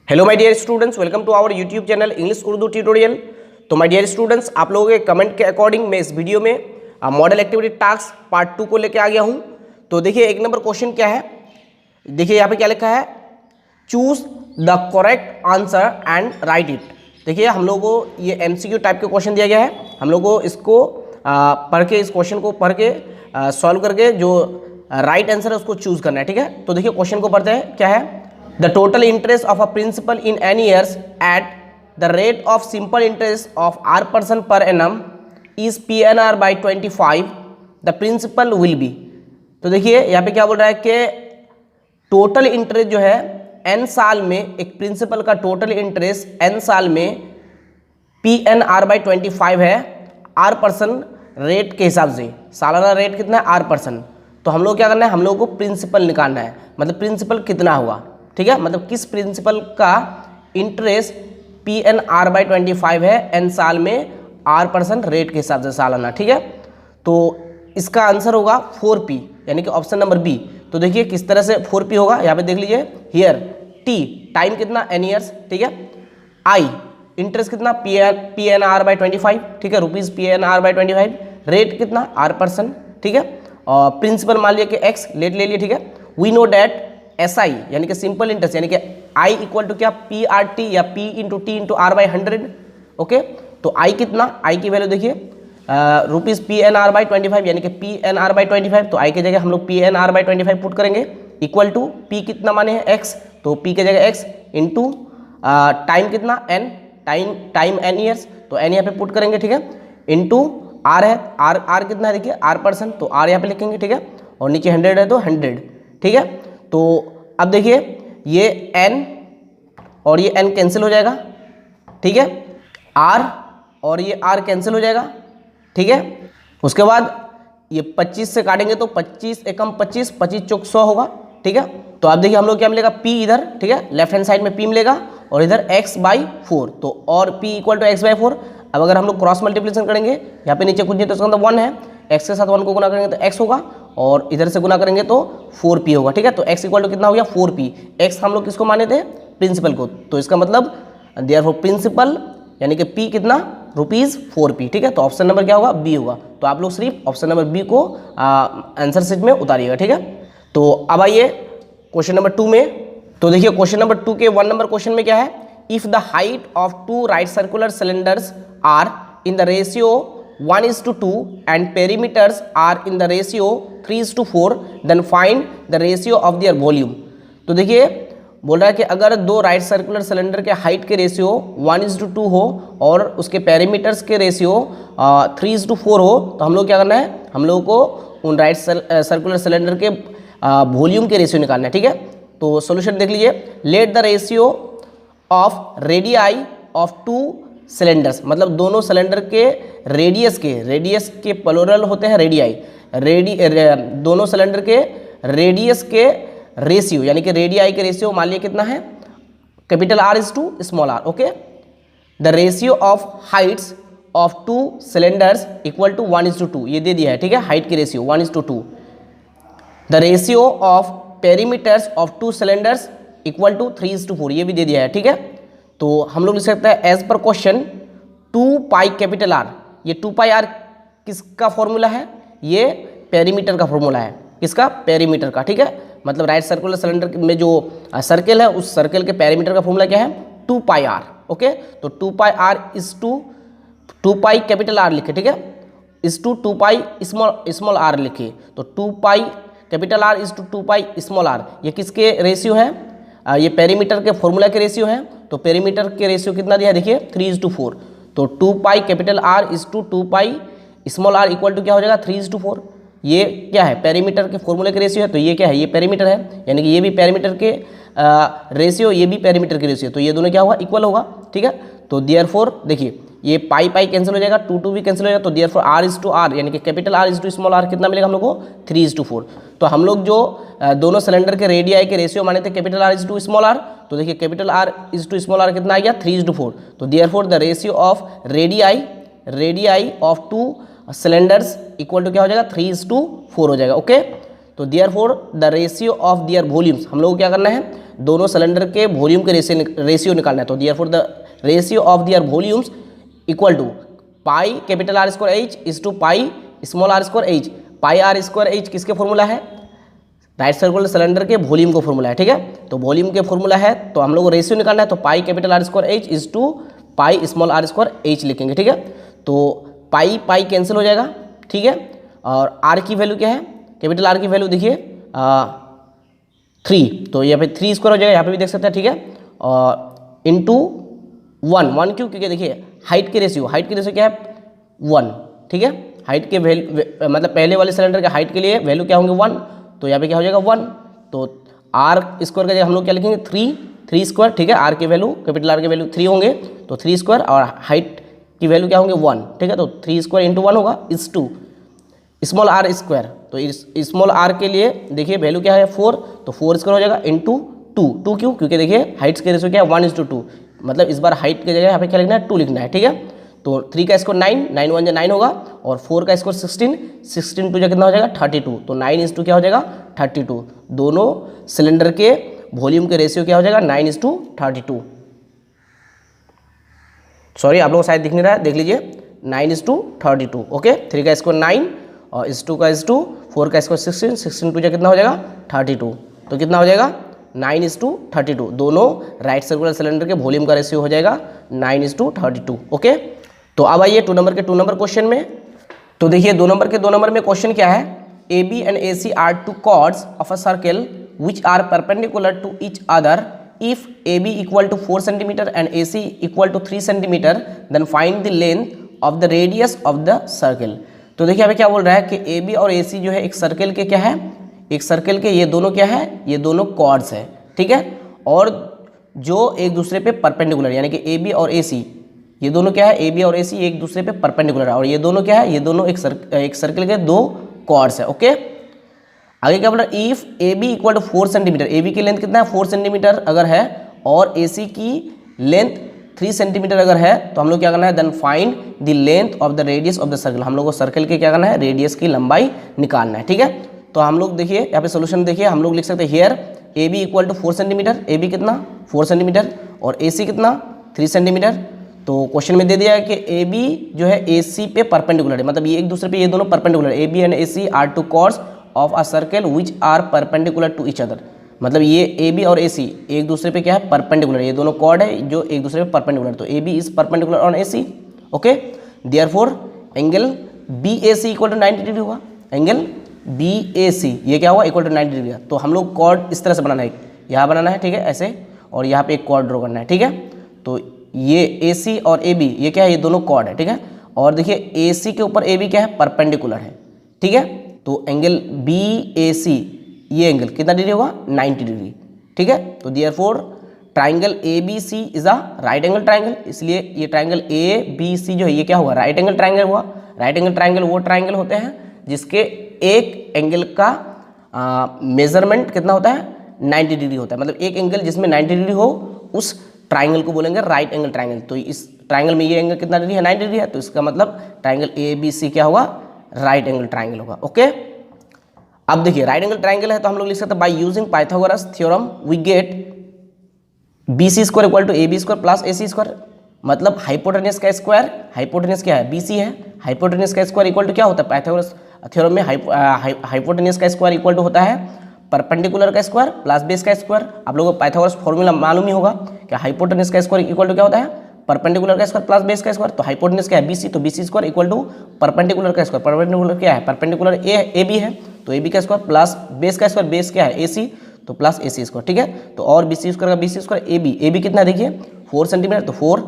Hello my dear students, welcome to our YouTube channel English Urdu tutorial. तो my dear students, आप लोगों के comment के अकॉर्डिंग मैं इस वीडियो में मॉडल एक्टिविटी टास्क पार्ट 2 को लेके आ गया हूं। तो देखिए एक नंबर क्वेश्चन क्या है, देखिए यहाँ पे क्या लिखा है, choose the correct answer and right it. देखिए हम लोगों को ये MCQ टाइप के क्वेश्चन दिया गया है, हम लोग को इसको पढ़ के, इस क्वेश्चन को पढ़ के सॉल्व करके जो राइट आंसर है उसको चूज करना है। ठीक है, तो देखिए क्वेश्चन को पढ़ते हैं। क्या है, the total interest of a principal in n years at the rate of simple interest of r% per annum is PNR by 25, the principal will be। तो देखिए यहाँ पे क्या बोल रहा है कि टोटल इंटरेस्ट जो है n साल में, एक प्रिंसिपल का टोटल इंटरेस्ट n साल में PNR by 25 है r% रेट के हिसाब से। सालाना रेट कितना है, r%। तो हम लोग क्या करना है, हम लोग को प्रिंसिपल निकालना है, मतलब प्रिंसिपल कितना हुआ। ठीक है, मतलब किस प्रिंसिपल का इंटरेस्ट PNR by 25 है n साल में r% रेट के हिसाब से सालाना। ठीक है, तो इसका आंसर होगा 4P, यानी कि ऑप्शन नंबर बी। तो देखिए किस तरह से 4P होगा, यहाँ पे देख लीजिए। हियर T टाइम कितना, n ईयर्स। ठीक है, I इंटरेस्ट कितना, PNR by 25। ठीक है, रुपीज़ PNR by 25। रेट कितना, r%। ठीक है, और प्रिंसिपल मान लिया कि x लेट ले लिए। ठीक है, वी नो डैट SI यानी कि सिंपल इंटरेस्ट, यानी कि I इक्वल टू क्या, PRT या P into T into R by 100। Okay, तो I कितना, I की वैल्यू देखिए रुपीज़ PNR बाई 25, यानी कि PNR बाई 25। तो I की जगह हम लोग PNR बाई 25 पुट करेंगे, इक्वल टू P कितना माने हैं, X, तो P की जगह X इंटू टाइम कितना, N, टाइम N ईयर्स, तो N यहाँ पे पुट करेंगे। ठीक है, इंटू R है, R कितना है देखिए, r%, तो R यहाँ पे लिखेंगे। ठीक है, और नीचे 100 है तो 100। ठीक है, तो अब देखिए ये n और ये n कैंसिल हो जाएगा। ठीक है, r और ये r कैंसिल हो जाएगा। ठीक है, उसके बाद ये 25 से काटेंगे तो 25 एकम 25, 25 चौक 100 होगा। ठीक है, तो आप देखिए हम लोग क्या मिलेगा, p इधर। ठीक है, लेफ्ट हैंड साइड में p मिलेगा और इधर x बाई 4, तो और p equal to x by 4। अब अगर हम लोग क्रॉस मल्टीप्लिकेशन करेंगे, यहाँ पे नीचे कुछ नहीं तो इसका मतलब 1 है, x के साथ 1 को गुना करेंगे तो x होगा, और इधर से गुना करेंगे तो 4P होगा। ठीक है, तो x इक्वल टू कितना हो गया, 4P। x हम लोग किसको माने थे, प्रिंसिपल को, तो इसका मतलब देयरफॉर प्रिंसिपल यानी कि p कितना, रुपीज़ 4P। ठीक है, तो ऑप्शन नंबर क्या होगा, बी होगा। तो आप लोग सिर्फ ऑप्शन नंबर बी को आंसर शीट में उतारिएगा। ठीक है, तो अब आइए क्वेश्चन नंबर 2 में। तो देखिए क्वेश्चन नंबर 2 के 1 नंबर क्वेश्चन में क्या है, if the height of 2 right circular cylinders are in the ratio 1:2 and perimeters are in the ratio 3:4, then find the ratio of their volume। तो देखिए बोल रहा है कि अगर दो राइट सर्कुलर सिलेंडर के हाइट के रेशियो 1:2 हो और उसके पेरीमीटर्स के रेशियो 3:4 हो, तो हम लोग क्या करना है, हम लोगों को उन राइट सर्कुलर सिलेंडर के वॉल्यूम के रेशियो निकालना है। ठीक है, तो सोल्यूशन देख लीजिए। Let the ratio of radii of 2 cylinders, मतलब दोनों सिलेंडर के रेडियस के प्लूरल होते हैं रेडियाई, दोनों सिलेंडर के रेडियस के रेशियो, यानी कि रेडियाई के रेशियो मान लिया कितना है, capital R is to small r। Okay, the ratio of heights of 2 cylinders equal to 1:2, ये दे दिया है। ठीक है, हाइट की ratio 1:2। The ratio of perimeters of 2 cylinders equal to 3:4, ये भी दे दिया है। ठीक है, तो हम लोग लिख सकते हैं एज पर क्वेश्चन 2π कैपिटल R। ये 2πr किसका फॉर्मूला है, ये पेरीमीटर का फॉर्मूला है। किसका, पेरीमीटर का। ठीक है, मतलब राइट सर्कुलर सिलेंडर में जो सर्कल है, उस सर्कल के पेरीमीटर का फॉर्मूला क्या है, 2πr। ओके, तो 2πr is to 2π capital R लिखे। ठीक है, इज टू 2π स्मॉल r लिखे, तो 2π capital R is to 2π small r। ये किसके रेशियो है, ये पेरीमीटर के फॉर्मूला के रेशियो है। तो पेरीमीटर के रेशियो कितना दिया है देखिए, 3:4। तो 2π capital R is to 2π small r equal to क्या हो जाएगा, 3:4। ये क्या है, पेरीमीटर के फॉर्मूले के रेशियो है, तो ये क्या है, ये पेरीमीटर है, यानी कि ये भी पेरीमीटर के रेशियो, ये भी पेरीमीटर के रेशियो, तो ये दोनों क्या होगा, इक्वल होगा। ठीक है, तो देयरफॉर देखिए ये पाई कैंसिल हो जाएगा, 2 भी कैंसिल हो जाएगा, तो therefore R is to R, यानी कि capital R is to small r कितना मिलेगा हम लोग को, 3:4। तो हम लोग जो दोनों सिलेंडर के रेडियाई के रेशियो माने थे capital R is to small r, तो देखिए capital R is to small r कितना आ गया, 3:4। तो therefore the ratio of radii of 2 cylinders equal to क्या हो जाएगा, 3:4 हो जाएगा। ओके, तो therefore the ratio of their volumes, हम लोग को क्या करना है, दोनों सिलेंडर के वॉल्यूम के रेशियो निकालना है। तो therefore the ratio of their volumes equal to pi capital R square H is to pi small R square H. Pi R square H किसके फॉर्मूला है, राइट सर्कुलर सिलेंडर के volume का formula है, ठीक है। तो वॉल्यूम के formula है, तो हम लोग को रेशियो निकालना है, तो pi capital R square H is to pi small R square H लिखेंगे, ठीक है। तो पाई पाई कैंसिल हो जाएगा, ठीक है। और आर की वैल्यू क्या है, कैपिटल आर की वैल्यू देखिए 3, तो यहाँ पे 3 स्क्वायर हो जाएगा, यहाँ पे भी देख सकते हैं, ठीक है। और इंटू 1 क्यों, क्योंकि देखिए हाइट के रेशियो क्या है 1, ठीक है। हाइट के वैल्यू मतलब पहले वाले सिलेंडर के हाइट के लिए वैल्यू क्या होंगे 1, तो यहाँ पे क्या हो जाएगा 1। तो आर स्क्वायर का जगह हम लोग क्या लिखेंगे 3 स्क्वायर, ठीक है। आर के वैल्यू कैपिटल आर के वैल्यू 3 होंगे, तो 3 स्क्वायर और हाइट की वैल्यू क्या होंगे 1, ठीक है। तो 3 स्क्वायर इंटू 1 होगा is to small R square. तो इस स्मॉल आर के लिए देखिए वैल्यू क्या है 4, तो 4 स्क्वायर हो जाएगा इंटू 2 क्यों, क्योंकि देखिए हाइट्स के रेशियो क्या है 1:2, मतलब इस बार हाइट की जगह यहाँ पे क्या लिखना है 2 लिखना है, ठीक है। तो 3 का स्क्वायर 9 1 9 होगा, और 4 का स्क्वायर 16 2 कितना हो जाएगा 32, तो 9:2 क्या हो जाएगा 32। दोनों सिलेंडर के वॉल्यूम के रेशियो क्या हो जाएगा 9:32। सॉरी आप लोग शायद दिख नहीं रहा है, देख लीजिए 9:32, ओके। 3 का स्क्वायर 9 और इस 2 का 2, 4 का स्क्वायर 16 2 कितना हो जाएगा 32, तो कितना हो जाएगा 9:32। दोनों राइट सर्कुलर सिलेंडर के वॉल्यूम का रेशियो हो जाएगा 9:32, ओके। तो अब आइए 2 नंबर के 2 नंबर क्वेश्चन में। तो देखिए 2 नंबर के 2 नंबर में क्वेश्चन क्या है, A B and A C are 2 chords of a circle which are perpendicular to each other if AB equal to 4 cm and AC equal to 3 cm then find the length of the radius of the circle। तो देखिए अभी क्या बोल रहा है कि AB और AC जो है एक सर्कल के क्या है, एक सर्कल के ये दोनों क्या है, ये दोनों कॉर्ड्स है, ठीक है। और जो एक दूसरे पे परपेंडिकुलर, यानी कि AB और AC ये दोनों क्या है, AB और AC एक दूसरे पे परपेंडिकुलर है, और ये दोनों क्या है, ये दोनों एक सर्कल के 2 कॉर्ड्स है, ओके। आगे क्या बोल रहा है, if A B equal to 4 centimeter, A B की लेंथ कितना है 4 सेंटीमीटर अगर है, और ए सी की लेंथ 3 सेंटीमीटर अगर है, तो हम लोग क्या करना है, then find the length of the radius of the circle. हम लोग को सर्कल के क्या करना है, रेडियस की लंबाई निकालना है, ठीक है। तो हम लोग देखिए यहाँ पे सोल्यूशन देखिए, हम लोग लिख सकते हैं here A B equal to 4 centimeter, A B कितना 4 सेंटीमीटर और ए सी कितना 3 सेंटीमीटर। तो क्वेश्चन में दे दिया है कि ए बी जो है ए सी पे परपेंडिकुलर है, मतलब ये एक दूसरे पे ये दोनों perpendicular, A B and A C are 2 chords of a circle which are perpendicular to each other. मतलब ये ए बी और ए सी एक दूसरे पे क्या है परपेंडिकुलर, ये दोनों कॉर्ड है जो एक दूसरे पे परपेंडिकुलर, तो A B is perpendicular on A C, okay. Therefore angle B A C equal to 90 degree हुआ, एंगल बी ए सी ये क्या हुआ इक्वल टू 90 डिग्री। तो हम लोग कॉर्ड इस तरह से बनाना है, यहाँ बनाना है, ठीक है, ऐसे, और यहाँ पे एक कॉर्ड ड्रॉ करना है, ठीक है। तो ये ए सी और ए बी ये क्या है, ये दोनों कॉर्ड है, ठीक है। और देखिए ए सी के ऊपर ए बी क्या है परपेंडिकुलर है, ठीक है। तो एंगल बी ए सी ये एंगल कितना डिग्री होगा 90 डिग्री, ठीक है। तो therefore triangle A B C is a right angle triangle, इसलिए ये ट्राइंगल ए बी सी जो है ये क्या हुआ राइट एंगल ट्राइंगल हुआ। राइट एंगल ट्राइंगल वो ट्राइंगल होते हैं जिसके एक एंगल का मेजरमेंट कितना होता है 90 डिग्री होता है, मतलब एक एंगल जिसमें 90 डिग्री हो उस ट्राइंगल को बोलेंगे राइट एंगल ट्राइंगल। तो इस ट्राइंगल में ये एंगल कितना डिग्री है 90 डिग्री है, तो इसका मतलब ट्राइंगल ए बी सी क्या होगा राइट एंगल ट्राइंगल होगा, ओके। अब देखिए राइट एंगल ट्राइंगल है तो हम लोग लिख सकते हैं by using Pythagoras theorem we get B C square equal to A B square plus A C square. मतलब हाइपोटेनस का स्क्वायर, हाइपोटेनस क्या है बी सी है, हाइपोटेनस का स्क्वायर इक्वल टू क्या होता है पाइथागोरस थ्योरम में हाइपोटेनस का स्क्वायर इक्वल टू होता है परपेंडिकुलर का स्क्वायर प्लस बेस का स्क्वायर। आप लोगों को पाइथागोरस फॉर्मूला मालूम ही होगा कि हाइपोटेनस का स्क्वायर इक्वल टू क्या होता है परपेंडिकुलर का स्क्वायर प्लस बेस का स्क्वायर। तो हाइपोटेनस क्या है बीसी, तो BC square equal to perpendicular का स्क्वायर, परपेंडिकुलर क्या है परपेंडिकुलर ए बी है, तो ए बी का स्क्वायर प्लस बेस का स्क्वायर, बेस क्या है ए सी, तो प्लस ए सी स्क्वायर, ठीक है। तो और बी सी स्क्वायर का B C square A B कितना देखिए 4 सेंटीमीटर, तो 4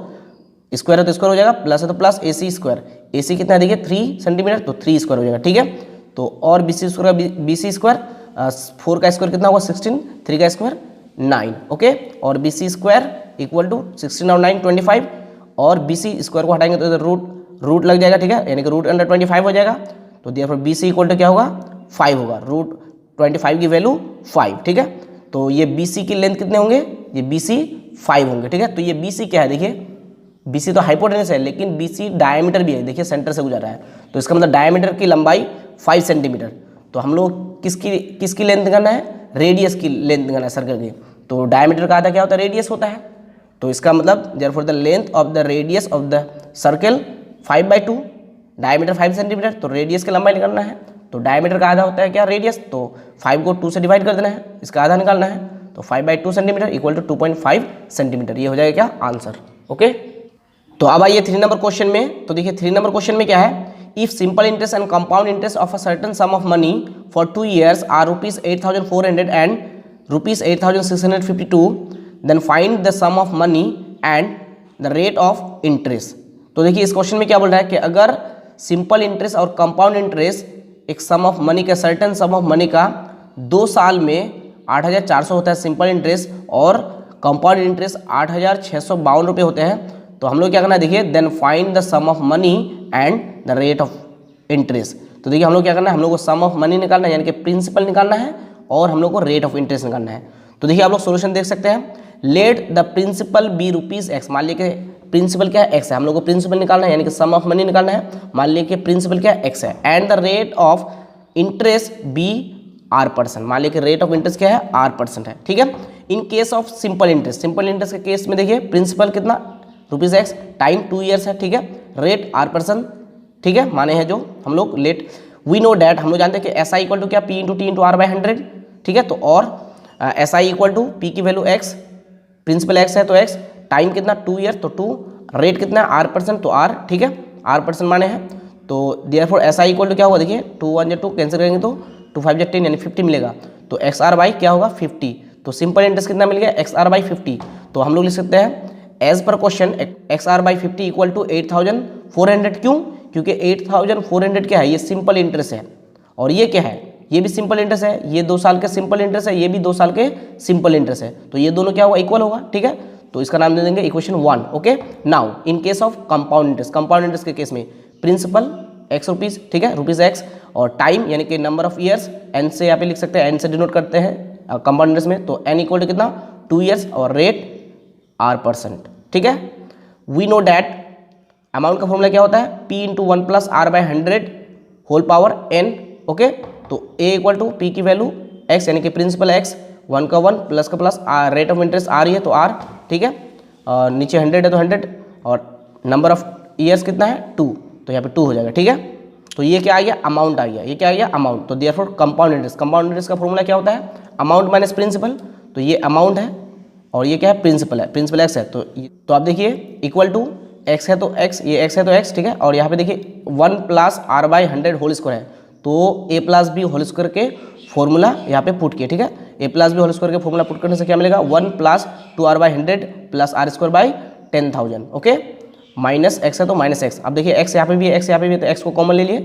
स्क्वायर है तो स्क्वायर हो जाएगा, प्लस है तो प्लस ए सी स्क्वायर, ए सी कितना देखिए 3 सेंटीमीटर, तो 3 स्क्वायर हो जाएगा, ठीक है। तो और बी सी स्क्वायर का बी सी स्क्वायर 4 का स्क्वायर कितना होगा 16, 3 का स्क्वायर 9, ओके। और B C square equal to 16 और 9 25, और बी सी स्क्वायर को हटाएंगे तो रूट लग जाएगा, ठीक है, यानी कि रूट अंडर 25 हो जाएगा। तो therefore B C equal to क्या होगा 5 होगा, रूट 25 की वैल्यू 5, ठीक है। तो ये बी सी की लेंथ कितने होंगे, ये बी सी 5 होंगे, ठीक है। तो ये बी सी क्या है देखिए, बी सी तो हाइपोटेनस है लेकिन बी सी डायमीटर भी है, देखिए सेंटर से गुजर रहा है, तो इसका मतलब डायमीटर की लंबाई 5 सेंटीमीटर। तो हम लोग किसकी लेंथ निकालना है, रेडियस की लेंथ निकालना है सर्कल की। तो डायमीटर का आधा क्या होता है, रेडियस होता है। तो इसका मतलब therefore the length of the radius of the circle 5/2, diameter 5 centimetre, तो रेडियस की लंबाई निकालना है। तो डायमीटर का आधा होता है क्या, रेडियस, तो 5 को 2 से डिवाइड कर देना है, इसका आधा निकालना है। तो 5/2 सेंटीमीटर इक्वल टू 2.5 सेंटीमीटर, ये हो जाएगा क्या, आंसर। ओके, तो अब आइए 3 नंबर क्वेश्चन में। तो देखिए 3 नंबर क्वेश्चन में क्या है, if simple interest and compound interest of a certain sum of money for 2 years are ₹8,400 and ₹8,652, then find the sum of money and the rate of interest. तो देखिए इस question में क्या बोल रहा है कि अगर सिंपल इंटरेस्ट और कंपाउंड इंटरेस्ट एक सम ऑफ मनी का, सर्टेन सम ऑफ मनी का 2 साल में 8,400 होता है सिंपल इंटरेस्ट, और कंपाउंड इंटरेस्ट 8,652 रुपये होते हैं, तो हम लोग क्या करना है, देखिए then find the sum of money and the rate of interest. तो देखिए हम लोग क्या करना है, हम लोग को सम ऑफ मनी निकालना है, यानी कि प्रिंसिपल निकालना है, और हम लोग को रेट ऑफ इंटरेस्ट निकालना है। तो देखिए आप लोग सोल्यूशन देख सकते हैं, let the principal be ₹X, मान लीजिए प्रिंसिपल क्या है, x है, हम लोग को प्रिंसिपल निकालना है, यानी कि सम ऑफ मनी निकालना है, मान लीजिए प्रिंसिपल क्या है, x है, and the rate of interest be R%, मान लीजिए रेट ऑफ इंटरेस्ट क्या है, R% है, ठीक है। In case of simple interest, simple interest के केस में देखिए प्रिंसिपल कितना ₹X, टाइम 2 years है, ठीक है, रेट R%, ठीक है, माने हैं जो हम लोग लेट, वी नो डैट, हम लोग जानते हैं कि SI इक्वल टू क्या, P into T into R/100, ठीक है। तो और SI इक्वल टू P की वैल्यू X, प्रिंसिपल X है तो X, टाइम कितना 2 years तो 2, रेट कितना R%, तो R, ठीक है, R% माने हैं। तो देयरफॉर SI इक्वल टू क्या होगा, देखिए 2 1 2 कैंसिल करेंगे तो 2 5 10 यानी 50 मिलेगा, तो XR बाई क्या होगा 50, तो सिंपल इंटरेस्ट कितना मिल गया, XR बाई 50। तो हम लोग लिख सकते हैं एज पर question XR by 50 equal to 8,400, क्यों, क्योंकि 8,400 क्या है, ये सिंपल इंटरेस्ट है, और ये क्या है, ये भी सिंपल इंटरेस्ट है, ये 2 साल के सिंपल इंटरेस्ट है, ये भी 2 साल के सिंपल इंटरेस्ट है, तो ये दोनों क्या होगा, इक्वल होगा, ठीक है। तो इसका नाम दे देंगे equation 1। Okay, now in case of compound interest, compound interest के केस में प्रिंसिपल X रुपीज़, ठीक है, ₹X, और टाइम यानी कि नंबर ऑफ ईयर्स, N से यहाँ पे लिख सकते हैं, N से डिनोट करते हैं कंपाउंड इंटरेस्ट में, तो N इक्वल टू कितना 2 years, और रेट R%, ठीक है। वी नो डैट अमाउंट का फॉर्मूला क्या होता है, P into 1 plus R/100 whole power N, okay. तो A इक्वल टू P की वैल्यू X यानी कि प्रिंसिपल X, 1 का 1 प्लस का plus, rate of interest R ही है तो R, ठीक है, नीचे 100 है तो 100, और नंबर ऑफ ईयर्स कितना है 2, तो यहाँ पे 2 हो जाएगा, ठीक है। तो ये क्या आ गया, अमाउंट आ गया, ये क्या आ गया, अमाउंट। तो therefore compound interest, compound interest का फॉर्मूला क्या होता है, अमाउंट माइनस प्रिंसिपल, तो ये अमाउंट है, और ये क्या है, प्रिंसिपल है, प्रिंसिपल X है, तो आप देखिए इक्वल टू X है तो X, ये X है तो X, ठीक है, और यहाँ पे देखिए 1 प्लस R/100 होल स्क्वायर है, तो A plus B whole square के फॉर्मूला यहाँ पे पुट किए, ठीक है, A plus B whole square के फॉर्मूला पुट करने से क्या मिलेगा, 1 plus 2R/100 plus R²/10,000, okay, minus X है तो माइनस X। अब देखिए X यहाँ पे भी है, X यहाँ पे भी है, तो X को कॉमन ले लिए,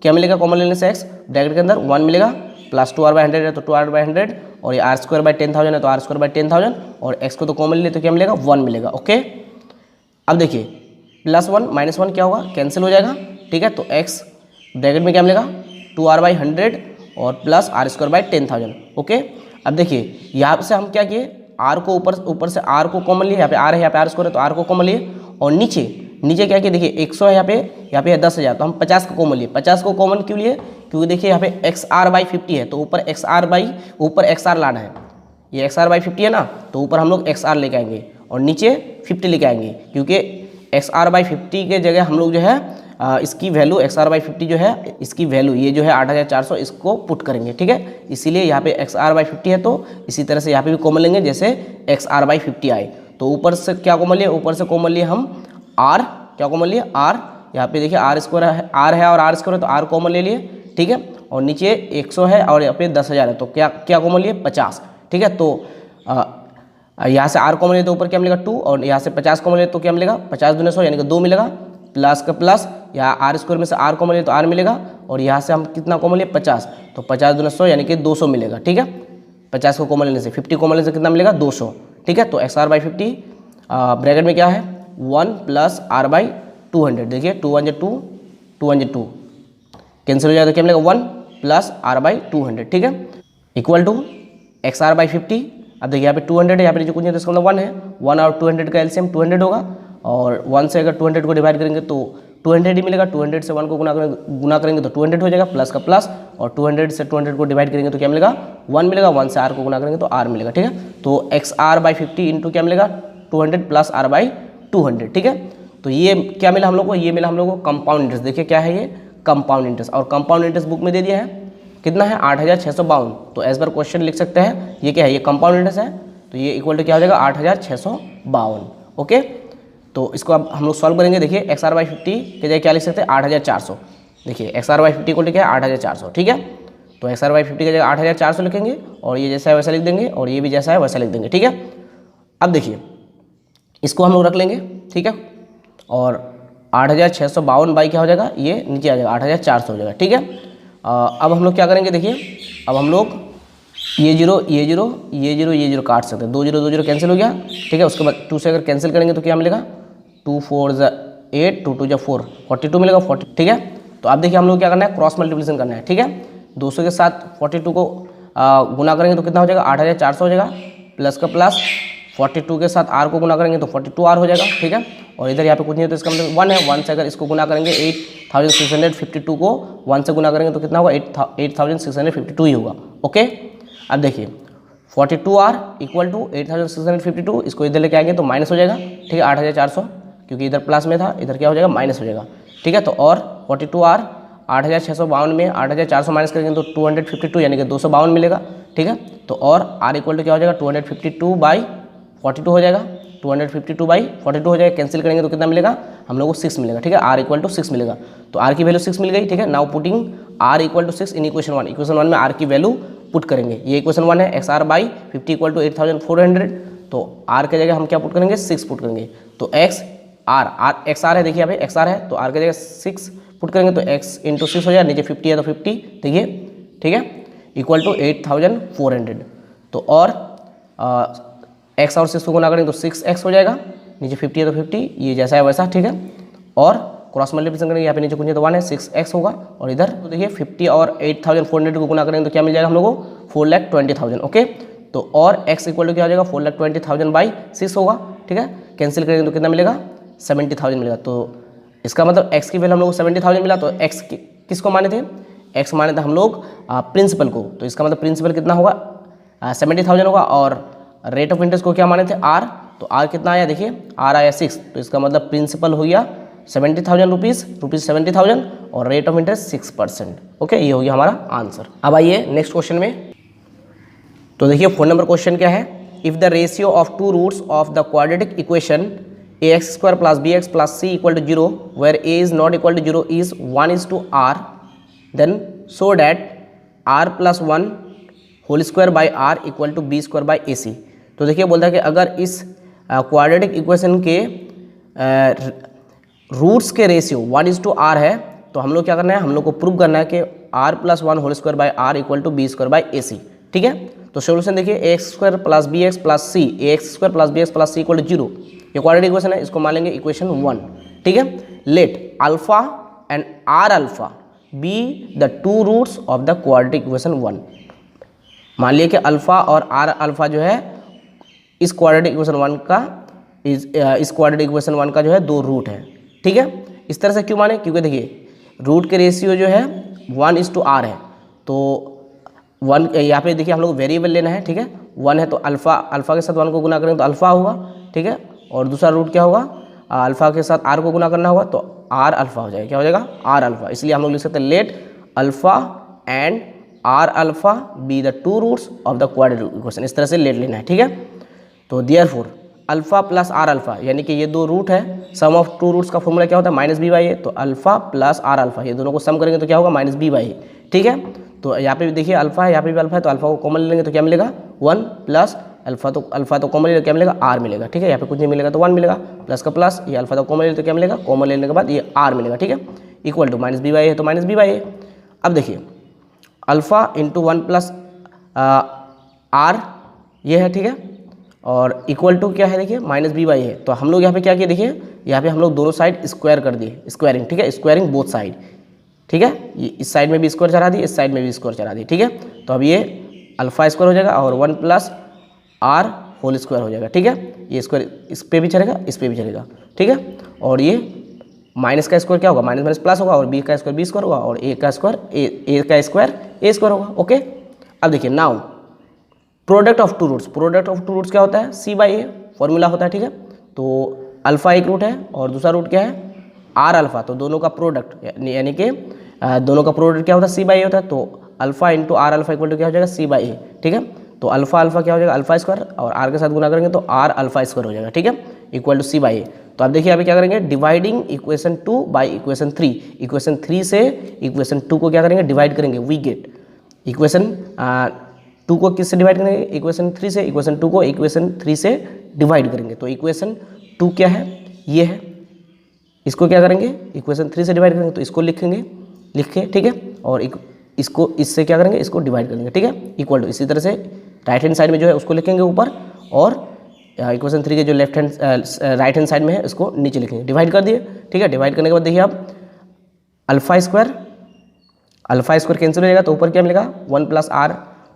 क्या मिलेगा कॉमन लेने से X, ब्रैकेट के अंदर 1 मिलेगा, प्लस 2R/100 है तो 2R/100, और ये R²/10,000 है तो R²/10,000, और X को तो कॉमन ले तो क्या मिलेगा 1 मिलेगा, ओके। अब देखिए प्लस 1 माइनस 1 क्या होगा, कैंसिल हो जाएगा, ठीक है, तो X ब्रैकेट में क्या मिलेगा 2R/100 और प्लस R²/10,000, ओके। अब देखिए यहाँ से हम क्या किए, R को ऊपर से R को कॉमन लिए, यहाँ पे R है, यहाँ पे R² है तो R को कॉमन लिए, और नीचे क्या किया, देखिए 100 है, यहाँ पे है 10,000, तो हम 50 को कॉमन लिए। 50 को कॉमन क्यों लिए, क्योंकि देखिए यहाँ पे XR/50 है, तो ऊपर XR लाना है, ये XR/50 है ना, तो ऊपर हम लोग XR लेके आएंगे, और नीचे 50 लेके आएंगे, क्योंकि XR/50 के जगह हम लोग जो है इसकी वैल्यू XR/50 जो है, इसकी वैल्यू ये जो है 8,400, इसको पुट करेंगे, ठीक है, इसीलिए यहाँ पे XR/50 है, तो इसी तरह से यहाँ पे भी कॉमन लेंगे, जैसे XR/50 आए, तो ऊपर से क्या कॉमन लिए, ऊपर से कॉमन लिए हम R, क्या कॉमन लिए R, यहाँ पे देखिए R² है, R है और R² है तो R कॉमन ले लिए, ठीक है, और नीचे 100 है और यहाँ पे 10,000 है, तो क्या कॉमन लिए 50, ठीक है। तो यहाँ से R कॉमन लिए तो ऊपर क्या मिलेगा 2, और यहाँ से 50 कॉमन लिए तो क्या मिलेगा 50 दूनी 100 यानी कि 2 मिलेगा, प्लस का प्लस, यहाँ R² में से R कॉमन लिए तो R मिलेगा, और यहाँ से हम कितना कॉमन लिए 50, तो 50 दूनी 100 यानी कि 200 मिलेगा, ठीक है। 50 को कॉमन लेने से 50 कॉमन लेने से कितना मिलेगा 200, ठीक है। तो XR/50 ब्रैकेट में क्या है 1 प्लस R/200, देखिए 2 1 2 2 1 2 कैंसिल हो जाएगा, तो क्या मिलेगा 1 प्लस R/200, ठीक है, इक्वल टू XR/50। अब देखिए यहाँ पे 200 है, यहाँ पे जो कुछ नहीं, तो इसका मतलब 1 है, 1 और 200 का एलसीएम 200 होगा, और 1 से अगर 200 को डिवाइड करेंगे तो 200 ही मिलेगा। 200 से 1 को गुना करेंगे तो 200 हो जाएगा, प्लस का प्लस, और 200 से 200 को डिवाइड करेंगे तो क्या मिलेगा, 1 मिलेगा। 1 से r को गुना करेंगे तो r मिलेगा, ठीक है। तो XR/50 इंटू क्या मिलेगा, 200 प्लस r/200, ठीक है। तो ये क्या मिला हम लोग को, ये मिला हम लोग को कंपाउंड इंटरेस्ट। देखिए क्या है ये, कंपाउंड इंटरेस्ट, और कंपाउंड इंटरेस्ट बुक में दे दिया है कितना है, 8652। तो एज पर क्वेश्चन लिख सकते हैं, ये क्या है, ये कंपाउंड इंटरेस्ट है, तो ये इक्वल टू क्या हो जाएगा, 8652। ओके, तो इसको अब हम लोग सॉल्व करेंगे। देखिए XR/50 के जगह क्या लिख सकते हैं, 8400। देखिए XR/50 इक्वल टू क्या है, 8400, ठीक है। तो XR/50 की जगह 8400 लिखेंगे, और ये जैसा है वैसा लिख देंगे, और ये भी जैसा है वैसा लिख देंगे, ठीक है। अब देखिए इसको हम लोग रख लेंगे, ठीक है, और 8652 बाई क्या हो जाएगा, ये नीचे आ जाएगा, 8400 हो जाएगा, ठीक है। अब हम लोग क्या करेंगे, देखिए अब हम लोग ये जीरो ये जीरो ये जीरो ये जीरो काट सकते हैं, 2 0 2 0 कैंसिल हो गया, ठीक है। उसके बाद 2 से अगर कैंसिल करेंगे तो क्या मिलेगा, 2 4 8 2 2 4 42 मिलेगा, 40, ठीक है। तो अब देखिए हम लोग क्या करना है, क्रॉस मल्टीप्लिकेशन करना है, ठीक है। 200 के साथ 42 को गुना करेंगे तो कितना हो जाएगा, 8400 हो जाएगा, प्लस का प्लस, 42 के साथ r को गुना करेंगे तो 42r हो जाएगा, ठीक है। और इधर यहाँ पे कुछ नहीं है तो इसका मतलब 1 है। 1 से अगर इसको गुना करेंगे 8652 को 1 से गुना करेंगे तो कितना होगा, 8652 ही होगा। ओके, अब देखिए 42r इक्वल टू 8652, इसको इधर लेके आएंगे तो माइनस हो जाएगा, ठीक है, 8400, क्योंकि इधर प्लस में था, इधर क्या हो जाएगा, माइनस हो जाएगा, ठीक है। तो और 42r 8652 में 8400 माइनस करेंगे तो 252 यानी कि 252 मिलेगा, ठीक है। तो और r इक्वल टू क्या हो जाएगा, 252/42 हो जाएगा, 252/42 हो जाएगा। कैंसिल करेंगे तो कितना मिलेगा, हम लोग को 6 मिलेगा, ठीक है। r इक्वल टू 6 मिलेगा, तो r की वैल्यू 6 मिल गई, ठीक है। Now putting r equal to 6 in equation 1। Equation 1 में r की वैल्यू पुट करेंगे, ये इक्वेशन 1 है। XR/50 इक्वल टू 8400, तो r के जगह हम क्या पुट करेंगे, 6 पुट करेंगे। तो XR है, देखिए यहाँ पे XR है, तो r के जगह 6 पुट करेंगे तो x इंटू 6 हो जाएगा, नीचे 50 है तो 50, देखिए, ठीक है, इक्वल टू 8400। तो और x और 6 को गुना करेंगे तो 6x हो जाएगा, नीचे 50 है तो 50, ये जैसा है वैसा, ठीक है। और क्रॉस मल्टीप्लिकेशन करेंगे, यहाँ पे नीचे कुछ नहीं तो 1 है, 6x होगा, और इधर तो देखिए 50 और 8400 को गुना करेंगे तो क्या मिल जाएगा हम लोग को, 4,20,000। ओके, तो और x इक्वल टू क्या हो जाएगा, 4,20,000/6 होगा, ठीक है। कैंसिल करेंगे तो कितना मिलेगा, 70,000 मिलेगा। तो इसका मतलब x की वैल्यू हम लोग को 70,000 मिला, तो x किसको माने थे, x माने थे हम लोग प्रिंसिपल को, तो इसका मतलब प्रिंसिपल कितना होगा, 70,000 होगा। और रेट ऑफ इंटरेस्ट को क्या माने थे, r, तो r कितना आया, देखिए r आया 6, तो इसका मतलब प्रिंसिपल हो गया 70,000 रुपीज़ 70,000, और रेट ऑफ इंटरेस्ट 6%। ओके, ये हो गया हमारा आंसर। अब आइए नेक्स्ट क्वेश्चन में। तो देखिए 4 नंबर क्वेश्चन क्या है, if the ratio of 2 roots of the quadratic equation ax² + bx + c = 0 where a is not equal to 0 is 1:r, then so that r + 1 whole square by r equal to b²/ac। तो देखिए बोलता है कि अगर इस quadratic equation के roots के ratio 1:r है, तो हम लोग क्या करना है, हम लोग को प्रूव करना है कि r + 1 whole square by r equal to b²/ac, ठीक है। तो सोल्यूशन देखिए ax² + bx + c, ax² + bx + c = 0, ये क्वाड्रेटिक इक्वेशन है, इसको मान लेंगे इक्वेशन 1, ठीक है। Let alpha and r alpha be the 2 roots of the quadratic equation 1। मान लिया कि अल्फा और r अल्फा जो है इस क्वाड्रेटिक इक्वेशन 1 का इस क्वाड्रेटिक इक्वेशन 1 का जो है 2 रूट है, ठीक है। इस तरह से क्यों माने, क्योंकि देखिए रूट के रेशियो जो है 1:r है, तो 1 यहाँ पे देखिए हम लोग वेरिएबल लेना है, ठीक है। 1 है तो अल्फा के साथ 1 को गुना करेंगे तो अल्फा होगा, ठीक है। और दूसरा रूट क्या होगा, अल्फा के साथ r को गुना करना होगा तो r अल्फा हो जाएगा, क्या हो जाएगा, r अल्फा। इसलिए हम लोग लिख सकते हैं let alpha and r alpha be the 2 roots of the quadratic equation, इस तरह से लेट लेना है, ठीक है। तो therefore alpha plus r alpha, यानी कि ये 2 रूट है, सम ऑफ 2 रूट्स का फॉर्मूला क्या होता है, -b/a। तो अल्फा प्लस r अल्फा, ये दोनों को सम करेंगे तो क्या होगा, -b/a, ठीक है। तो यहाँ पे भी देखिए अल्फा है, यहाँ पे भी अल्फा है, तो अल्फा को कॉमन लेंगे तो क्या मिलेगा, 1 प्लस अल्फा तो कॉमन लेंगे क्या मिलेगा, r मिलेगा, ठीक है। यहाँ पे कुछ नहीं मिलेगा तो 1 मिलेगा, प्लस का प्लस, ये अल्फा तो कॉमन लेंगे तो क्या मिलेगा, कॉमन लेने के बाद ये r मिलेगा, ठीक है। इक्वल टू -b/a है तो -b/a। अब देखिए अल्फा इंटू 1 प्लस r ये है, ठीक है, और इक्वल टू क्या है, देखिए -b/a है। तो हम लोग यहाँ पे क्या किए, देखिए यहाँ पे हम लोग दोनों साइड स्क्वायर कर दिए, स्क्वायरिंग, ठीक है, स्क्वायरिंग बोथ साइड, ठीक है। ये इस साइड में भी स्क्वायर चढ़ा दी, इस साइड में भी स्क्वायर चढ़ा दी, ठीक है। तो अब ये अल्फा स्क्वायर हो जाएगा और 1 प्लस r होल स्क्वायर हो जाएगा, ठीक है। ये स्क्वायर इस पे भी चलेगा, इस पे भी चलेगा, ठीक है। और ये माइनस का स्क्वायर क्या होगा, माइनस माइनस प्लस होगा, और बी का स्क्वायर बी स्क्वायर होगा, और ए का स्क्वायर ए का स्क्वायर ए स्क्वायर होगा। ओके, अब देखिए now product of two roots, product of two roots क्या होता है, सी बाई ए फॉर्मूला होता है। ठीक है, तो अल्फा एक रूट है और दूसरा रूट क्या है आर अल्फा, तो दोनों का प्रोडक्ट यानी कि दोनों का प्रोडक्ट क्या होता है सी बाई ए होता है, तो alpha into R alpha equal to क्या हो जाएगा सी बाई ए। ठीक है, तो अल्फा अल्फा क्या हो जाएगा अल्फा स्क्वायर, और आर के साथ गुना करेंगे तो आर अल्फा स्क्वायर हो जाएगा। ठीक है, इक्वल टू सी बाई ए। तो आप देखिए अभी क्या करेंगे, dividing equation 2 by equation 3, equation 3 से इक्वेशन 2 को क्या करेंगे डिवाइड करेंगे, वी गेट इक्वेशन 2 को किससे डिवाइड करेंगे, इक्वेशन 3 से, इक्वेशन 2 को इक्वेशन 3 से डिवाइड करेंगे। तो इक्वेशन 2 क्या है, ये है, इसको क्या करेंगे इक्वेशन 3 से डिवाइड करेंगे, तो इसको लिखेंगे लिखे। ठीक है, और इसको इससे क्या करेंगे, इसको डिवाइड करेंगे। ठीक है, इक्वल टू इसी तरह से राइट हैंड साइड में जो है उसको लिखेंगे ऊपर, और इक्वेशन 3 के जो left hand right hand side में है उसको नीचे लिखेंगे। डिवाइड कर दिए। ठीक है, डिवाइड करने के बाद देखिए आप अल्फा स्क्वायर कैंसिल हो जाएगा, तो ऊपर क्या मिलेगा 1 प्लस आर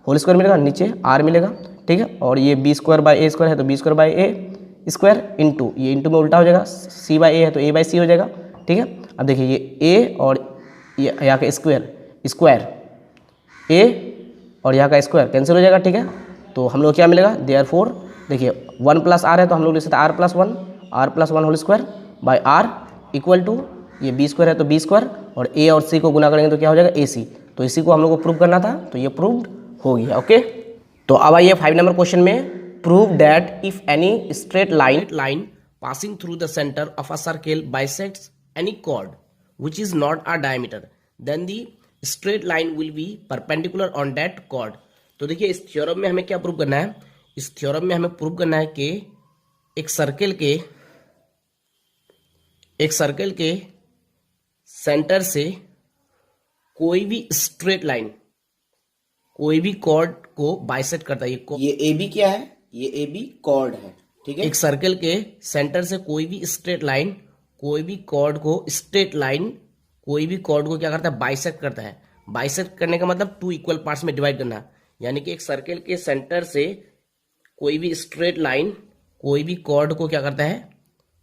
होल स्क्वायर मिलेगा, नीचे आर मिलेगा। ठीक है, और ये B square by A square है, तो B square by A square into ये इंटू में उल्टा हो जाएगा, सी बाई ए है तो ए बाई सी हो जाएगा। ठीक है, अब देखिए ये ए और ये यहाँ का स्क्वायर ए और यहाँ का स्क्वायर कैंसिल हो जाएगा। ठीक है, तो हम लोग क्या मिलेगा, देयरफॉर देखिए 1 प्लस आर है तो हम लोग लिख सकते हैं R plus one whole square by R equal to ये बी स्क्वायर है तो बी स्क्वायर, और ए और सी को गुना करेंगे तो क्या हो जाएगा ए सी। तो इसी को हम लोग को प्रूव करना था, तो ये प्रूव्ड हो गया। ओके, तो अब आइए 5 नंबर क्वेश्चन में, prove that if any straight line passing through the centre of a circle bisects any chord which is not a diameter then the straight line will be perpendicular on that chord. तो देखिए इस theorem में हमें क्या prove करना है, इस theorem में हमें प्रूव करना है कि एक सर्कल के सेंटर से कोई भी स्ट्रेट लाइन कोई भी कॉर्ड को बाइसेक्ट करता है। ये ए बी क्या है, ये ए बी कॉर्ड है। ठीक है, एक सर्कल के सेंटर से कोई भी स्ट्रेट लाइन कोई भी कॉर्ड को क्या करता है बाइसेक्ट करता है। बाइसेक्ट करने का मतलब 2 इक्वल पार्ट्स में डिवाइड करना, यानी कि एक सर्कल के सेंटर से कोई भी स्ट्रेट लाइन कोई भी कॉर्ड को क्या करता है